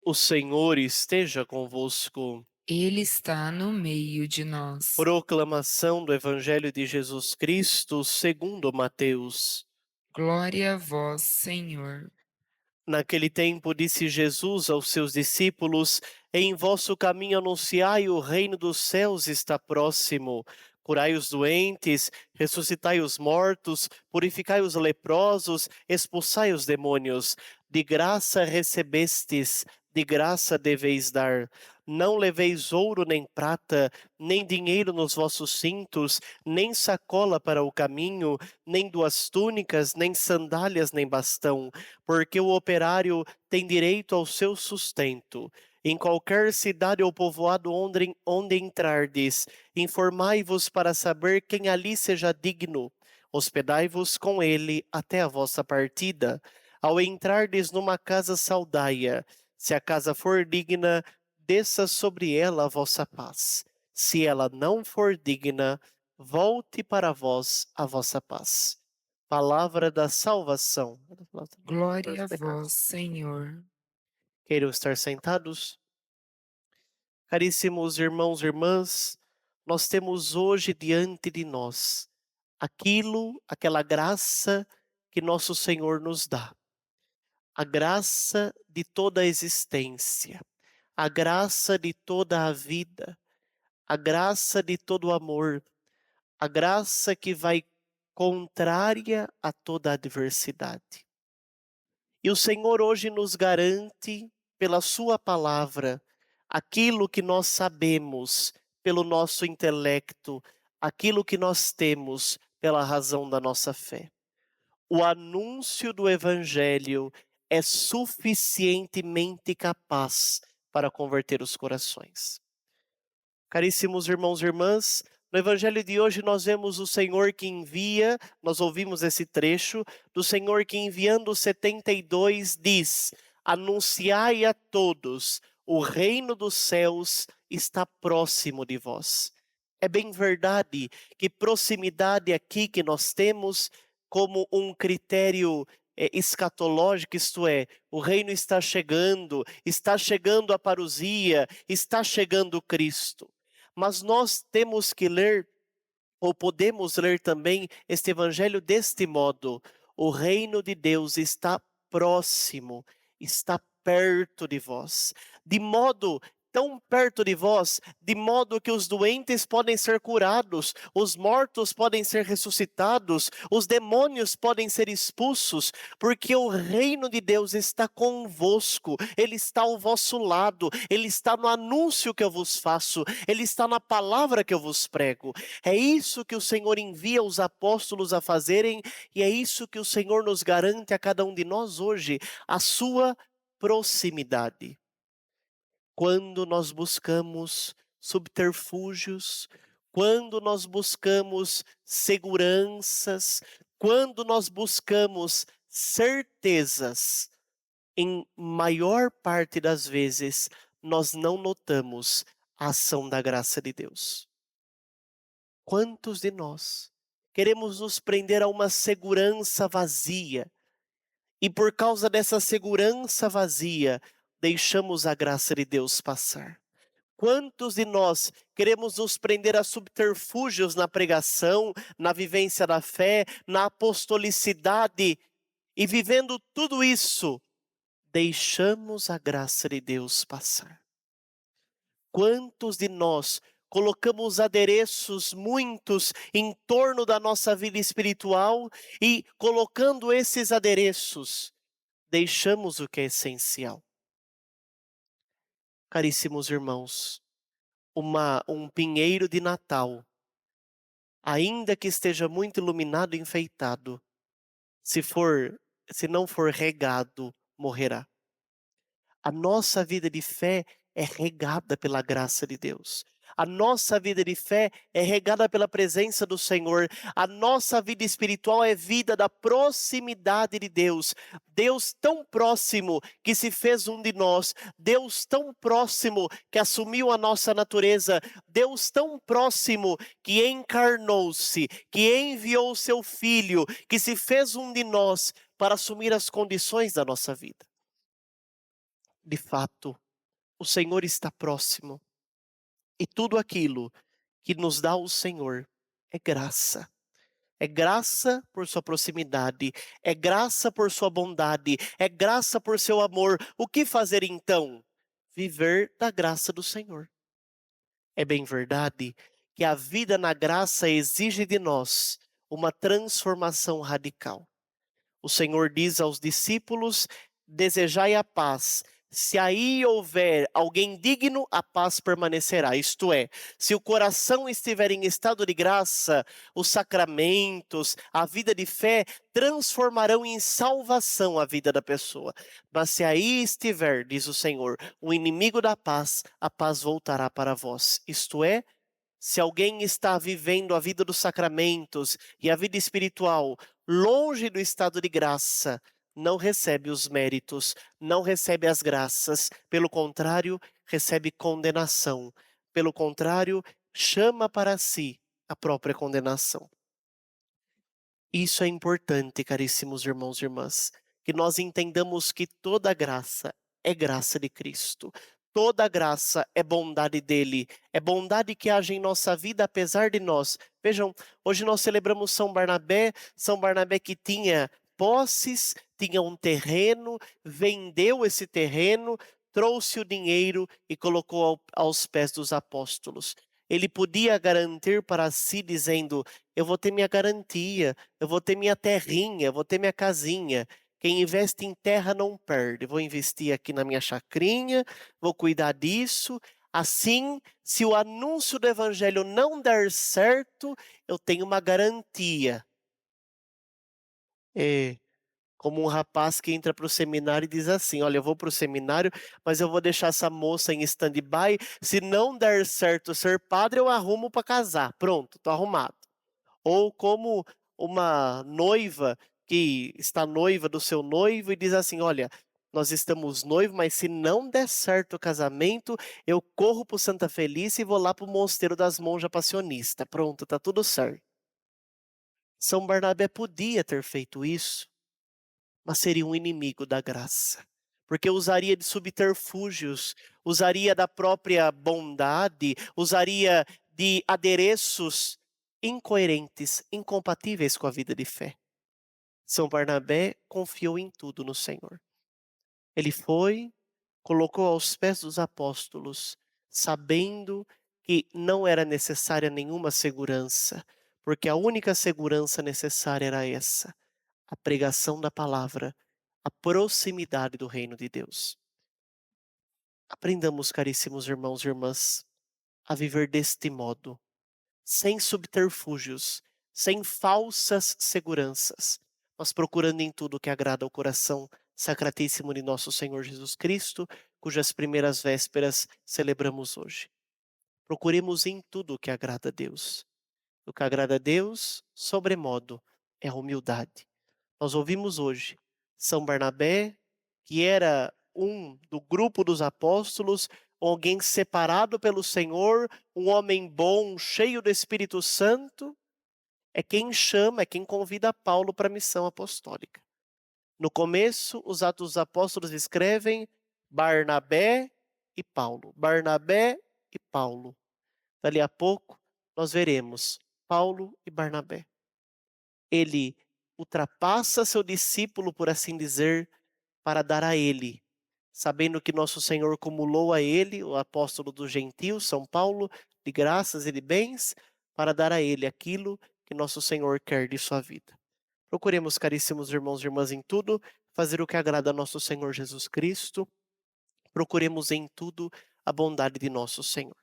O Senhor esteja convosco. Ele está no meio de nós. Proclamação do Evangelho de Jesus Cristo segundo Mateus. Glória a vós, Senhor. Naquele tempo disse Jesus aos seus discípulos: Em vosso caminho anunciai o reino dos céus está próximo. Curai os doentes, ressuscitai os mortos, purificai os leprosos, expulsai os demônios. De graça recebestes, de graça deveis dar. Não leveis ouro nem prata, nem dinheiro nos vossos cintos, nem sacola para o caminho, nem duas túnicas, nem sandálias, nem bastão, porque o operário tem direito ao seu sustento. Em qualquer cidade ou povoado onde entrardes, informai-vos para saber quem ali seja digno. Hospedai-vos com ele até a vossa partida. Ao entrardes numa casa, saudai-a. Se a casa for digna, desça sobre ela a vossa paz. Se ela não for digna, volte para vós a vossa paz. Palavra da salvação. Glória a vós, Senhor. Queiram estar sentados? Caríssimos irmãos e irmãs, nós temos hoje diante de nós aquela graça que nosso Senhor nos dá. A graça de toda a existência, a graça de toda a vida, a graça de todo o amor, a graça que vai contrária a toda a adversidade. E o Senhor hoje nos garante, pela Sua palavra, aquilo que nós sabemos pelo nosso intelecto, aquilo que nós temos pela razão da nossa fé. O anúncio do Evangelho é suficientemente capaz para converter os corações. Caríssimos irmãos e irmãs, no Evangelho de hoje nós vemos o Senhor que envia, nós ouvimos esse trecho, do Senhor que enviando os 72 diz: Anunciai a todos, o reino dos céus está próximo de vós. É bem verdade que proximidade aqui que nós temos como um critério escatológico, isto é, o reino está chegando a parousia, está chegando Cristo. Mas nós temos que ler, ou podemos ler também, este evangelho deste modo: o reino de Deus está próximo, está perto de vós. De modo tão perto de vós, de modo que os doentes podem ser curados, os mortos podem ser ressuscitados, os demônios podem ser expulsos, porque o reino de Deus está convosco, ele está ao vosso lado, ele está no anúncio que eu vos faço, ele está na palavra que eu vos prego. É isso que o Senhor envia os apóstolos a fazerem, e é isso que o Senhor nos garante a cada um de nós hoje, a sua proximidade. Quando nós buscamos subterfúgios, quando nós buscamos seguranças, quando nós buscamos certezas, em maior parte das vezes, nós não notamos a ação da graça de Deus. Quantos de nós queremos nos prender a uma segurança vazia e por causa dessa segurança vazia, deixamos a graça de Deus passar? Quantos de nós queremos nos prender a subterfúgios na pregação, na vivência da fé, na apostolicidade, e vivendo tudo isso, deixamos a graça de Deus passar? Quantos de nós colocamos adereços muitos em torno da nossa vida espiritual e, colocando esses adereços, deixamos o que é essencial? Caríssimos irmãos, um pinheiro de Natal, ainda que esteja muito iluminado e enfeitado, se se não for regado, morrerá. A nossa vida de fé é regada pela graça de Deus. A nossa vida de fé é regada pela presença do Senhor. A nossa vida espiritual é vida da proximidade de Deus. Deus tão próximo que se fez um de nós. Deus tão próximo que assumiu a nossa natureza. Deus tão próximo que encarnou-se, que enviou o seu Filho, que se fez um de nós para assumir as condições da nossa vida. De fato, o Senhor está próximo e tudo aquilo que nos dá o Senhor é graça. É graça por sua proximidade, é graça por sua bondade, é graça por seu amor. O que fazer então? Viver da graça do Senhor. É bem verdade que a vida na graça exige de nós uma transformação radical. O Senhor diz aos discípulos: desejai a paz. Se aí houver alguém digno, a paz permanecerá. Isto é, se o coração estiver em estado de graça, os sacramentos, a vida de fé transformarão em salvação a vida da pessoa. Mas se aí estiver, diz o Senhor, o inimigo da paz, a paz voltará para vós. Isto é, se alguém está vivendo a vida dos sacramentos e a vida espiritual longe do estado de graça, não recebe os méritos, não recebe as graças, pelo contrário, recebe condenação. Pelo contrário, chama para si a própria condenação. Isso é importante, caríssimos irmãos e irmãs, que nós entendamos que toda graça é graça de Cristo. Toda graça é bondade dele, é bondade que age em nossa vida apesar de nós. Vejam, hoje nós celebramos São Barnabé que tinha posses, tinha um terreno, vendeu esse terreno, trouxe o dinheiro e colocou aos pés dos apóstolos. Ele podia garantir para si dizendo: eu vou ter minha garantia, eu vou ter minha terrinha, eu vou ter minha casinha. Quem investe em terra não perde. Vou investir aqui na minha chacrinha, vou cuidar disso. Assim, se o anúncio do evangelho não der certo, eu tenho uma garantia. É como um rapaz que entra para o seminário e diz assim: olha, eu vou para o seminário, mas eu vou deixar essa moça em stand-by. Se não der certo ser padre, eu arrumo para casar. Pronto, estou arrumado. Ou como uma noiva que está noiva do seu noivo e diz assim: olha, nós estamos noivos, mas se não der certo o casamento, eu corro para o Santa Felícia e vou lá para o Mosteiro das Monjas Passionistas. Pronto, está tudo certo. São Barnabé podia ter feito isso, mas seria um inimigo da graça, porque usaria de subterfúgios, usaria da própria bondade, usaria de adereços incoerentes, incompatíveis com a vida de fé. São Barnabé confiou em tudo no Senhor. Ele foi, colocou aos pés dos apóstolos, sabendo que não era necessária nenhuma segurança, porque a única segurança necessária era essa: a pregação da palavra, a proximidade do reino de Deus. Aprendamos, caríssimos irmãos e irmãs, a viver deste modo, sem subterfúgios, sem falsas seguranças, mas procurando em tudo o que agrada ao coração sacratíssimo de nosso Senhor Jesus Cristo, cujas primeiras vésperas celebramos hoje. Procuremos em tudo o que agrada a Deus. O que agrada a Deus, sobremodo, é a humildade. Nós ouvimos hoje São Barnabé, que era um do grupo dos apóstolos, alguém separado pelo Senhor, um homem bom, cheio do Espírito Santo, é quem chama, é quem convida Paulo para a missão apostólica. No começo, os Atos dos Apóstolos escrevem Barnabé e Paulo. Barnabé e Paulo. Dali a pouco, nós veremos Paulo e Barnabé. Ele ultrapassa seu discípulo, por assim dizer, para dar a ele, sabendo que nosso Senhor cumulou a ele, o apóstolo dos gentios, São Paulo, de graças e de bens, para dar a ele aquilo que nosso Senhor quer de sua vida. Procuremos, caríssimos irmãos e irmãs, em tudo, fazer o que agrada a nosso Senhor Jesus Cristo. Procuremos em tudo a bondade de nosso Senhor.